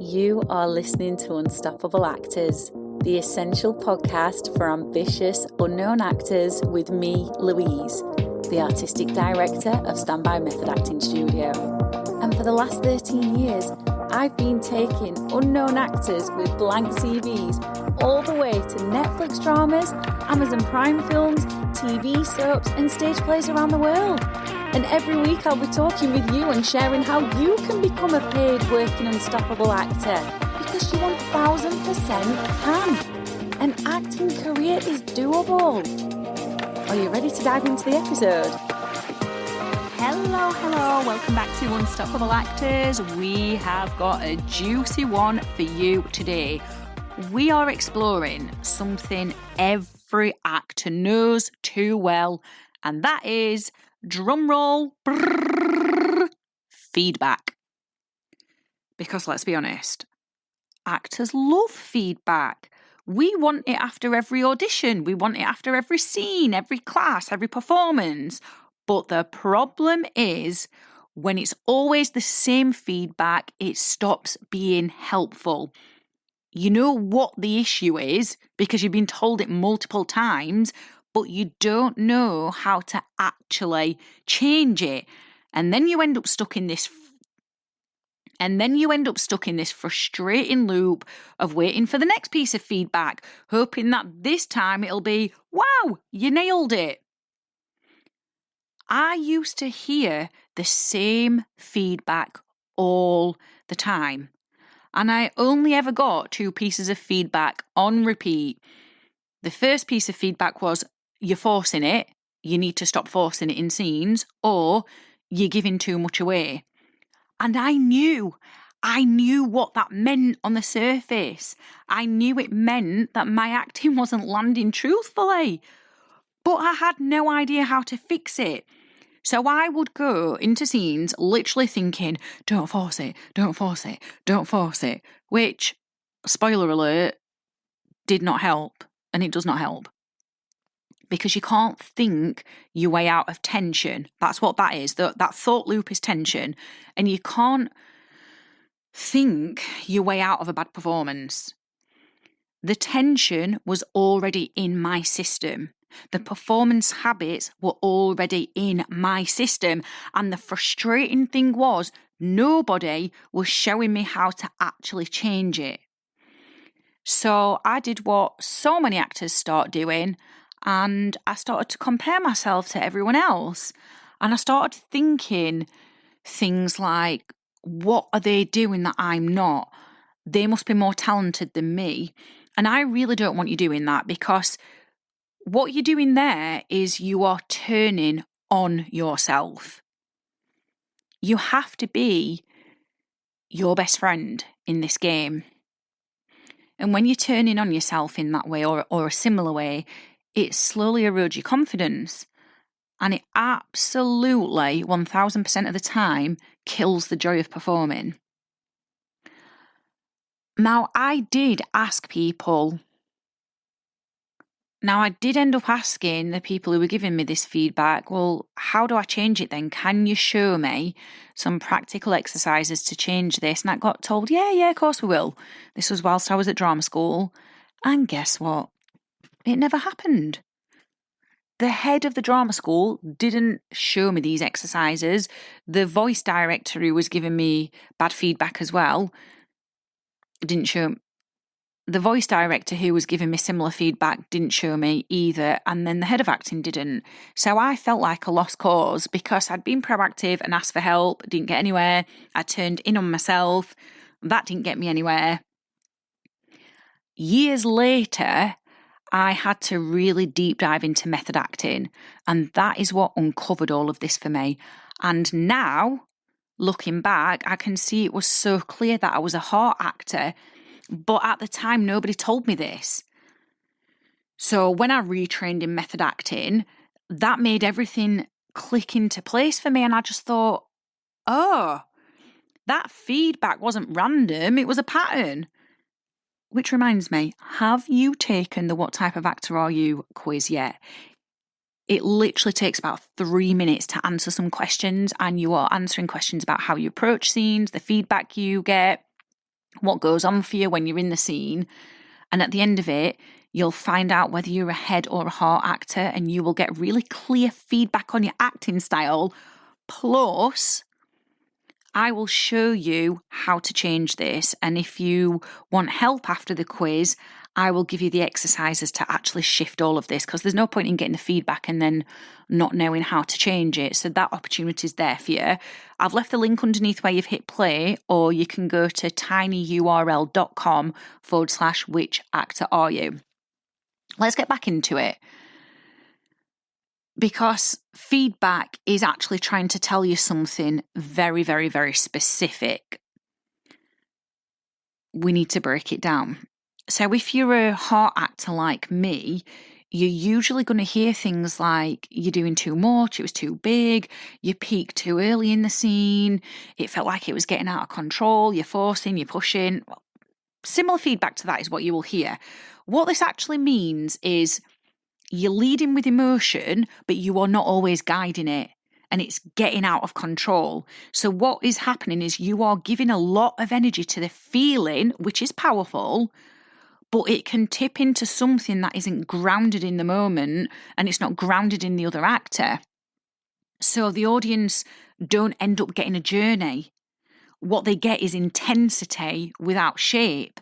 You are listening to Unstoppable Actors, the essential podcast for ambitious, unknown actors with me, Louise, the artistic director of Standby Method Acting Studio. And for the last 13 years, I've been taking unknown actors with blank CVs all the way to Netflix dramas, Amazon Prime films, TV soaps, and stage plays around the world. And every week I'll be talking with you and sharing how you can become a paid working unstoppable actor, because you 1000% can. An acting career is doable. Are you ready to dive into the episode? Hello, welcome back to Unstoppable Actors. We have got a juicy one for you today. We are exploring something every actor knows too well, and that is, drumroll, feedback. Because let's be honest, actors love feedback. We want it after every audition. We want it after every scene, every class, every performance. But the problem is, when it's always the same feedback, it stops being helpful. You know what the issue is because you've been told it multiple times, but you don't know how to actually change it. And then you end up stuck in this frustrating loop of waiting for the next piece of feedback, hoping that this time it'll be, wow, you nailed it. I used to hear the same feedback all the time, and I only ever got 2 pieces of feedback on repeat. The first piece of feedback was, you're forcing it, you need to stop forcing it in scenes, or you're giving too much away. And I knew what that meant on the surface. I knew it meant that my acting wasn't landing truthfully, but I had no idea how to fix it. So I would go into scenes literally thinking, don't force it, don't force it, don't force it, which, spoiler alert, did not help, and it does not help. Because you can't think your way out of tension. That's what that is. That thought loop is tension. And you can't think your way out of a bad performance. The tension was already in my system. The performance habits were already in my system. And the frustrating thing was, nobody was showing me how to actually change it. So I did what so many actors start doing, and I started to compare myself to everyone else. And I started thinking things like, what are they doing that I'm not? They must be more talented than me. And I really don't want you doing that, because what you're doing there is you are turning on yourself. You have to be your best friend in this game. And when you're turning on yourself in that way or a similar way, it slowly erodes your confidence. And it absolutely, 1000% of the time, kills the joy of performing. Now, I did end up asking the people who were giving me this feedback, well, how do I change it then? Can you show me some practical exercises to change this? And I got told, yeah, of course we will. This was whilst I was at drama school. And guess what? It never happened. The head of the drama school didn't show me these exercises. The voice director who was giving me bad feedback as well didn't show. The voice director who was giving me similar feedback didn't show me either. And then the head of acting didn't. So I felt like a lost cause because I'd been proactive and asked for help, didn't get anywhere. I turned in on myself. That didn't get me anywhere. Years later, I had to really deep dive into method acting, and that is what uncovered all of this for me. And now, looking back, I can see it was so clear that I was a heart actor, but at the time, nobody told me this. So when I retrained in method acting, that made everything click into place for me, and I just thought, oh, that feedback wasn't random, it was a pattern. Which reminds me, have you taken the What Type of Actor Are You quiz yet? It literally takes about 3 minutes to answer some questions, and you are answering questions about how you approach scenes, the feedback you get, what goes on for you when you're in the scene. And at the end of it, you'll find out whether you're a head or a heart actor, and you will get really clear feedback on your acting style. Plus, I will show you how to change this. And if you want help after the quiz, I will give you the exercises to actually shift all of this, because there's no point in getting the feedback and then not knowing how to change it. So that opportunity is there for you. I've left the link underneath where you've hit play, or you can go to tinyurl.com/which actor are you. Let's get back into it. Because feedback is actually trying to tell you something very, very, very specific. We need to break it down. So if you're a heart actor like me, you're usually going to hear things like, you're doing too much, it was too big, you peaked too early in the scene, it felt like it was getting out of control, you're forcing, you're pushing. Similar feedback to that is what you will hear. What this actually means is you're leading with emotion, but you are not always guiding it, and it's getting out of control. So what is happening is you are giving a lot of energy to the feeling, which is powerful, but it can tip into something that isn't grounded in the moment, and it's not grounded in the other actor. So the audience don't end up getting a journey. What they get is intensity without shape.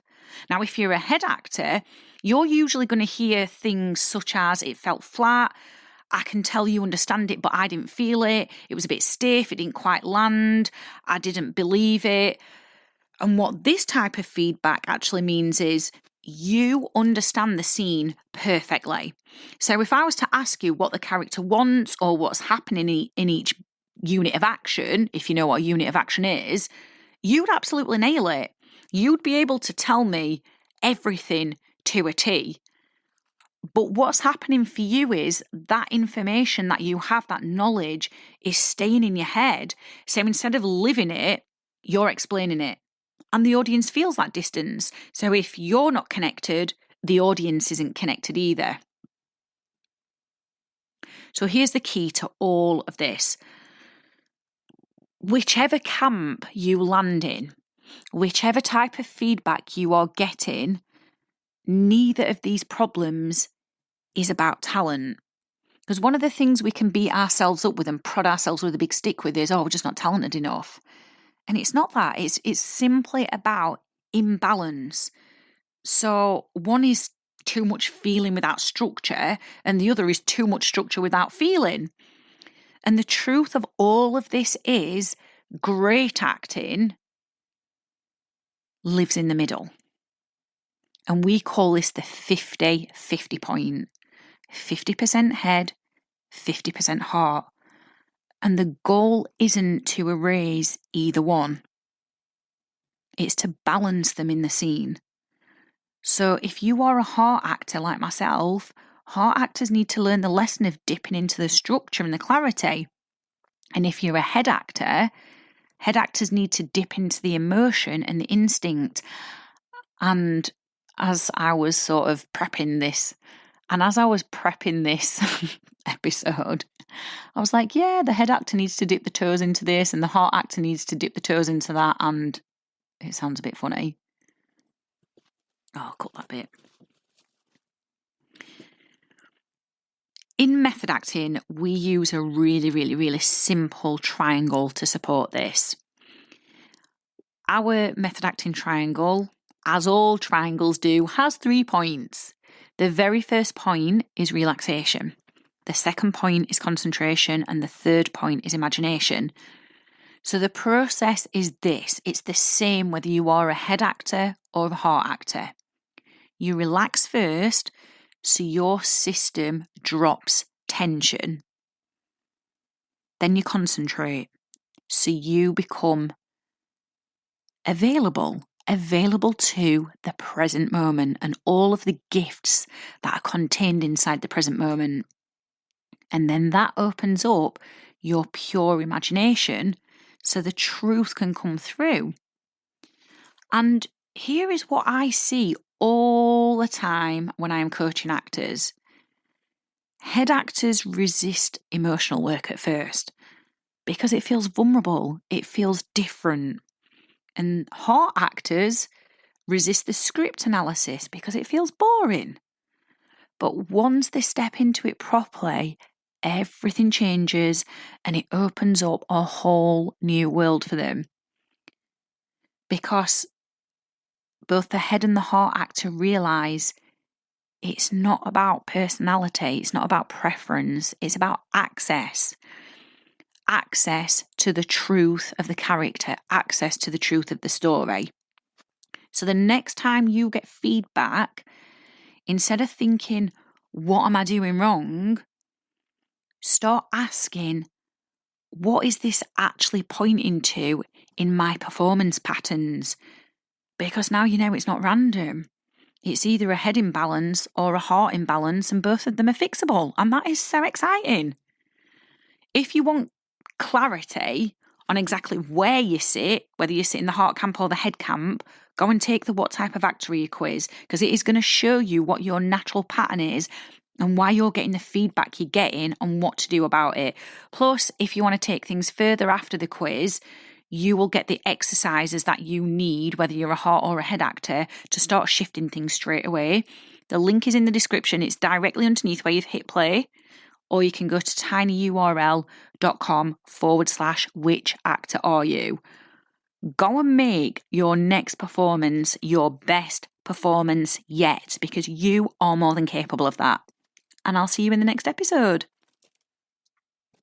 Now, if you're a head actor, you're usually going to hear things such as, it felt flat, I can tell you understand it, but I didn't feel it, it was a bit stiff, it didn't quite land, I didn't believe it. And what this type of feedback actually means is you understand the scene perfectly. So if I was to ask you what the character wants or what's happening in each unit of action, if you know what a unit of action is, you'd absolutely nail it. You'd be able to tell me everything to a T. But what's happening for you is that information that you have, that knowledge, is staying in your head. So instead of living it, you're explaining it. And the audience feels that distance. So if you're not connected, the audience isn't connected either. So here's the key to all of this. Whichever camp you land in, whichever type of feedback you are getting, neither of these problems is about talent. Because one of the things we can beat ourselves up with and prod ourselves with a big stick with is, we're just not talented enough. And it's not that. It's simply about imbalance. So one is too much feeling without structure, and the other is too much structure without feeling. And the truth of all of this is great acting lives in the middle. And we call this the 50-50 point. 50% head, 50% heart. And the goal isn't to erase either one. It's to balance them in the scene. So if you are a heart actor like myself, heart actors need to learn the lesson of dipping into the structure and the clarity. And if you're a head actors need to dip into the emotion and the instinct. And as I was sort of prepping this episode, I was like, yeah, the head actor needs to dip the toes into this and the heart actor needs to dip the toes into that. And it sounds a bit funny. I'll cut that bit. In method acting, we use a really, really, really simple triangle to support this. Our method acting triangle, as all triangles do, has 3 points. The very first point is relaxation. The second point is concentration. And the third point is imagination. So the process is this. It's the same whether you are a head actor or a heart actor. You relax first, so your system drops tension. Then you concentrate, so you become available to the present moment and all of the gifts that are contained inside the present moment. And then that opens up your pure imagination so the truth can come through. And here is what I see all the time when I am coaching actors. Head actors resist emotional work at first because it feels vulnerable, it feels different. And heart actors resist the script analysis because it feels boring. But once they step into it properly, everything changes and it opens up a whole new world for them. Because both the head and the heart actor realise it's not about personality, it's not about preference, it's about access. Access to the truth of the character, access to the truth of the story. So the next time you get feedback, instead of thinking, what am I doing wrong? Start asking, what is this actually pointing to in my performance patterns? Because now you know it's not random. It's either a head imbalance or a heart imbalance, and both of them are fixable. And that is so exciting. If you want clarity on exactly where you sit, whether you sit in the heart camp or the head camp, go and take the What Type of Actor Are You quiz, because it is going to show you what your natural pattern is and why you're getting the feedback you're getting and what to do about it. Plus, if you want to take things further after the quiz, you will get the exercises that you need, whether you're a heart or a head actor, to start shifting things straight away. The link is in the description. It's directly underneath where you've hit play. Or you can go to tinyurl.com/which actor are you. Go and make your next performance your best performance yet, because you are more than capable of that. And I'll see you in the next episode.